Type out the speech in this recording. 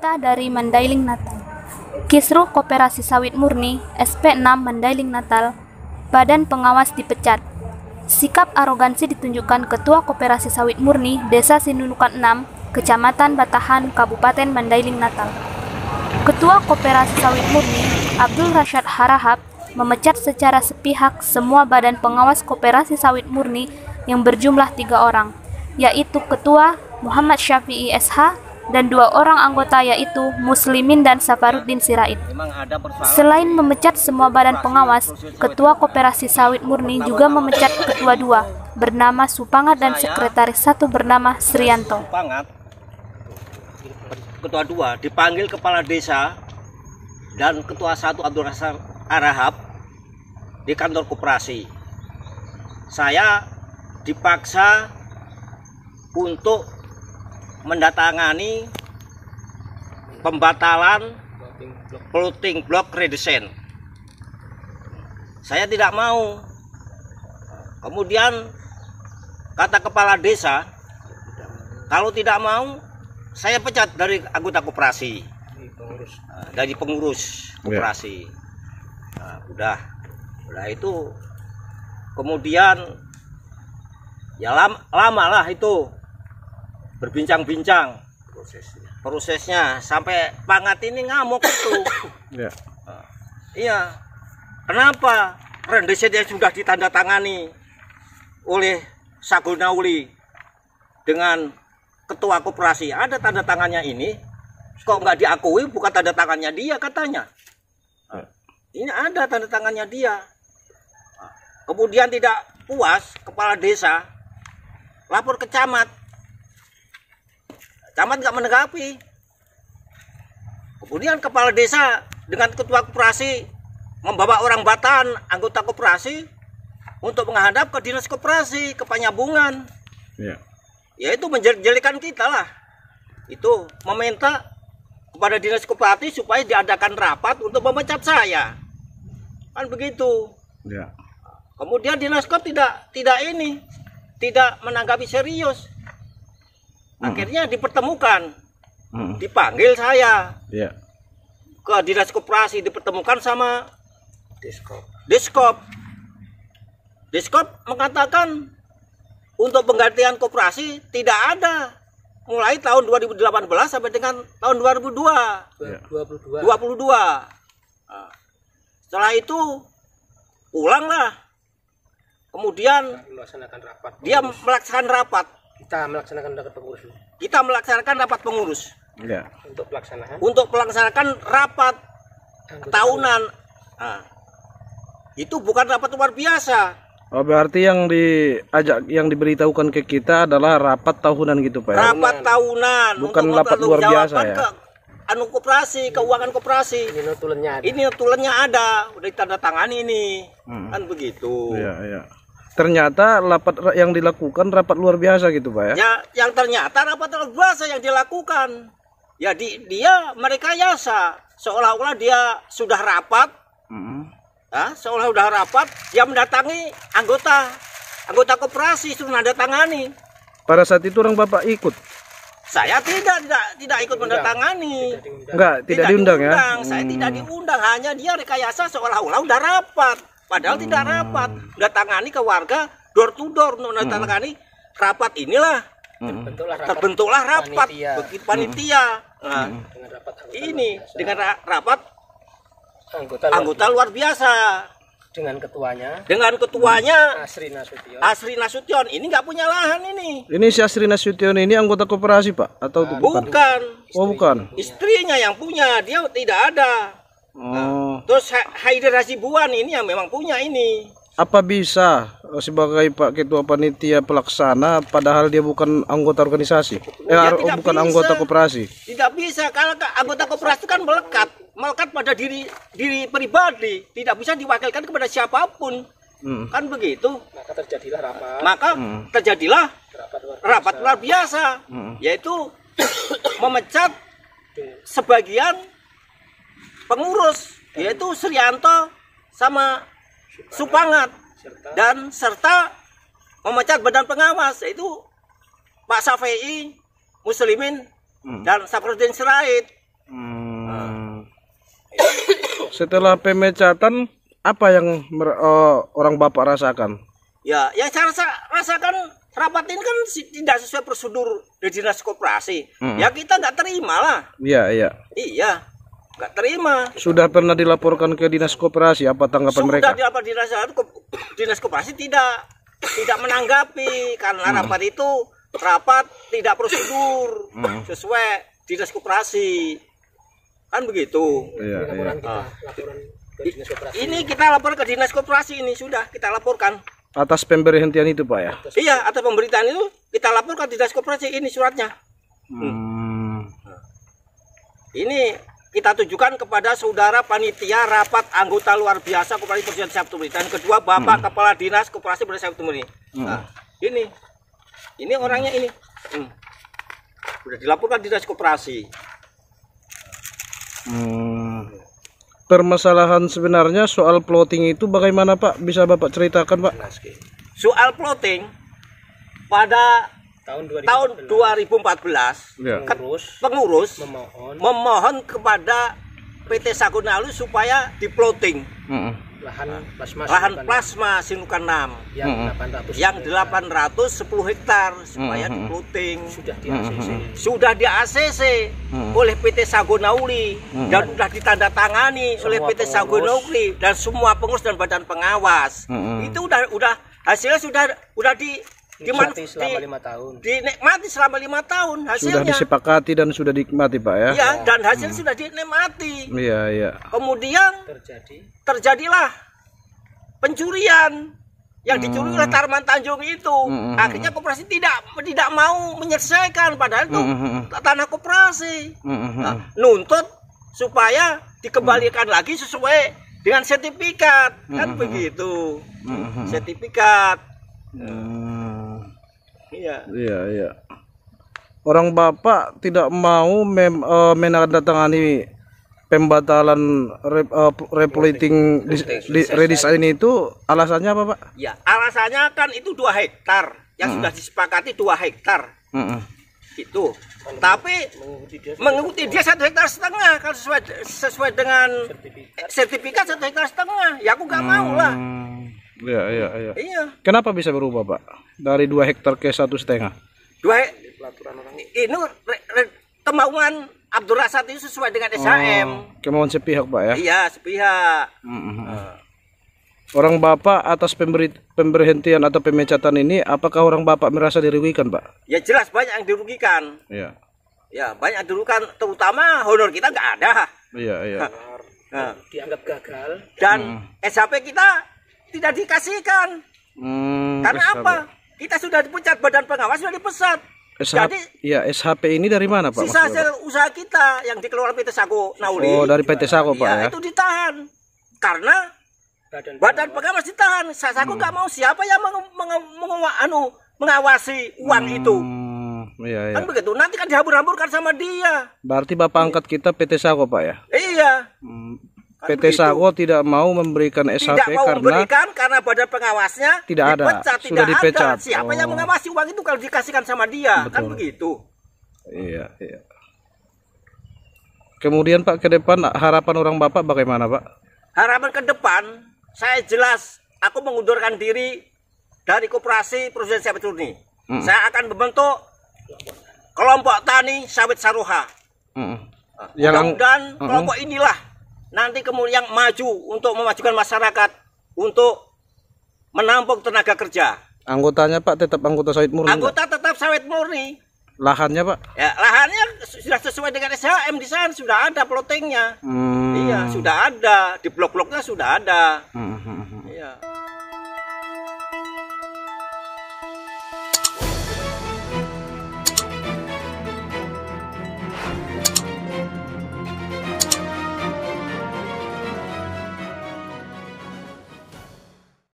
Berita dari Mandailing Natal. Kisruh Koperasi Sawit Murni SP6 Mandailing Natal. Badan pengawas dipecat. Sikap arogansi ditunjukkan Ketua Koperasi Sawit Murni Desa Sinunukan 6, Kecamatan Batahan, Kabupaten Mandailing Natal. Ketua Koperasi Sawit Murni Abdul Rashad Harahap memecat secara sepihak semua badan pengawas Koperasi Sawit Murni yang berjumlah 3 orang, yaitu Ketua Muhammad Syafi'i SH dan 2 orang anggota, yaitu Muslimin dan Safaruddin Sirait. Selain memecat semua badan pengawas, Ketua Koperasi Sawit Murni juga memecat Ketua 2 bernama Supangat dan Sekretaris 1 bernama Srianto. Ketua 2 dipanggil Kepala Desa dan Ketua 1 Abdul Rashad Harahap di kantor koperasi. Saya dipaksa untuk mendatangani pembatalan floating block redesign. Saya tidak mau. Kemudian kata kepala desa, kalau tidak mau saya pecat dari anggota koperasi, dari pengurus koperasi. Nah, udah itu. Kemudian ya lama lah itu berbincang-bincang prosesnya sampai Pangat ini ngamuk itu. Iya, kenapa rendeset yang sudah ditandatangani oleh Sagunauli dengan ketua koperasi, ada tanda tangannya ini, kok nggak diakui? Bukan tanda tangannya dia katanya. Ini ada tanda tangannya dia. Kemudian tidak puas, kepala desa lapor ke camat. Camat nggak menanggapi. Kemudian kepala desa dengan ketua koperasi membawa orang Batan, anggota koperasi, untuk menghadap ke dinas koperasi, ke Penyambungan. Yaitu menjelikan kita lah. Itu meminta kepada dinas koperasi supaya diadakan rapat untuk memecat saya. Kan begitu. Kemudian dinas kop tidak menanggapi serius. Akhirnya dipertemukan, dipanggil saya ke dinas koperasi, dipertemukan sama Diskop. Diskop mengatakan untuk penggantian koperasi tidak ada mulai tahun 2018 sampai dengan tahun 2022. Nah, setelah itu pulanglah. Kemudian dia melaksanakan rapat. Kita melaksanakan rapat pengurus. Untuk melaksanakan rapat tahunan. Nah, itu bukan rapat luar biasa. Oh, berarti yang diberitahukan ke kita adalah rapat tahunan gitu, Pak. Rapat tahunan. Bukan rapat luar biasa ya. Koperasi, keuangan koperasi. Ini notulennya ada, udah ditandatangani ini. Kan begitu. Iya. Ternyata rapat yang dilakukan rapat luar biasa gitu, Pak ya? Yang ternyata rapat luar biasa yang dilakukan. Ya dia merekayasa seolah-olah dia sudah rapat. Seolah sudah rapat, dia mendatangi anggota koperasi suruh menandatangani. Pada saat itu orang Bapak ikut? Saya tidak ikut mendatangani. Tidak diundang ya? Saya tidak diundang, hanya dia rekayasa seolah-olah udah rapat. Padahal tidak rapat, mendatangani ke warga door to door untuk mendatangani rapat inilah. Terbentuklah rapat begitu panitia. Nah, ini dengan rapat anggota luar biasa. Dengan ketuanya Asri Nasution. Ini nggak punya lahan ini. Ini si Asri Nasution ini anggota koperasi, Pak? Atau bukan? Oh, bukan. Istrinya yang punya, dia tidak ada. Terus Haider Hasibuan ini yang memang punya ini. Apa bisa sebagai Pak Ketua Panitia Pelaksana padahal dia bukan anggota organisasi? Bukan anggota koperasi? Tidak bisa, kalau anggota koperasi kan melekat pada diri pribadi, tidak bisa diwakilkan kepada siapapun. Kan begitu. Maka terjadilah rapat luar biasa, yaitu memecat sebagian pengurus, yaitu Srianto sama Supangat, dan serta memecat badan pengawas, yaitu Pak Syafi'i, Muslimin, dan Safaruddin Sirait. Setelah pemecatan, apa yang orang Bapak rasakan? Ya, yang saya rasakan rapat ini kan tidak sesuai prosedur di dinas koperasi. Ya kita nggak terima lah. Iya. Iya, nggak terima. Sudah pernah dilaporkan ke dinas koperasi, apa tanggapan mereka? Sudah dilaporkan dinas koperasi tidak menanggapi karena rapat itu rapat tidak prosedur sesuai dinas koperasi. Kan begitu. Iya. Ini kita lapor ke dinas koperasi, ini sudah kita laporkan. Atas pemberhentian itu Pak ya? Iya, atas pemberitaan itu kita laporkan ke dinas koperasi, ini suratnya. Ini kita tujukan kepada saudara panitia rapat anggota luar biasa Koperasi Perusahaan Sabtu Murni dan kedua Bapak Kepala Dinas Koperasi Perusahaan Sabtu Murni. Nah, ini orangnya ini. Sudah dilaporkan dinas koperasi. Permasalahan sebenarnya soal plotting itu bagaimana Pak? Bisa Bapak ceritakan Pak? Soal plotting pada tahun 2014 ya. Pengurus memohon kepada PT Sagonalu supaya diplotting lahan plasma Sinukan 6 yang 810 hektar supaya diplotting. Sudah di ACC oleh PT Sagonauli dan sudah ditandatangani oleh PT Sagonauli dan semua pengurus dan badan pengawas. Itu udah hasilnya sudah dinikmati selama 5 tahun hasilnya. Sudah disepakati dan sudah dinikmati Pak ya? Iya, dan hasil sudah dinikmati. Iya. Kemudian terjadilah pencurian yang dicuri oleh Tarman Tanjung itu. Akhirnya koperasi tidak mau menyelesaikan padahal itu tanah koperasi. Nuntut supaya dikembalikan lagi sesuai dengan sertifikat. Kan begitu. Sertifikat. Iya. Orang Bapak tidak mau menandatangani pembatalan replating redesign itu alasannya apa Pak? Ya, alasannya kan itu 2 hektar yang sudah disepakati 2 hektar. Itu. Tapi mengikuti dia 1,5 hektar kan sesuai dengan sertifikat 1,5 hektar. Ya aku nggak mau lah. Iya. Kenapa bisa berubah Pak? Dari 2 hektar ke 1,5? Ini kemauan Abdul Rasad itu sesuai dengan SHM. Kemauan sepihak Pak ya? Iya, sepihak. Orang Bapak atas pemberhentian atau pemecatan ini, apakah orang Bapak merasa dirugikan Pak? Ya jelas banyak yang dirugikan. Iya. Ya banyak yang dirugikan, terutama honor kita nggak ada. Iya. Dianggap gagal. Dan SHP kita tidak dikasihkan. Karena SHP. apa? Kita sudah dipecat, badan pengawas sudah dipecat. Jadi SHP ini dari mana Pak? Sisa hasil usaha kita yang dikelola PT Sagonauli. Oh, dari PT Sago Pak ya? Itu ditahan. Karena badan pengawas ditahan. Sago nggak mau siapa yang mengawasi uang itu. Iya. Kan begitu. Nanti kan dihambur-hamburkan sama dia. Berarti Bapak angkat kita PT Sago Pak ya? Iya. PT Sago tidak mau memberikan SHP karena badan pengawasnya tidak ada, sudah dipecat. Siapa yang mengawasi uang itu kalau dikasihkan sama dia? Betul. Kan begitu. Iya. Kemudian Pak, ke depan harapan orang Bapak bagaimana Pak? Harapan ke depan, saya jelas aku mengundurkan diri dari Koperasi Perusahaan Sawit Murni. Saya akan membentuk kelompok tani sawit Saroha. Mudah-mudahan kelompok inilah nanti kemudian maju untuk memajukan masyarakat untuk menampung tenaga kerja. Anggotanya Pak tetap anggota sawit murni? Anggota tetap sawit murni. Lahannya Pak? Ya, lahannya sudah sesuai dengan SHM di sana, sudah ada plottingnya. Iya, sudah ada, di blok-bloknya sudah ada.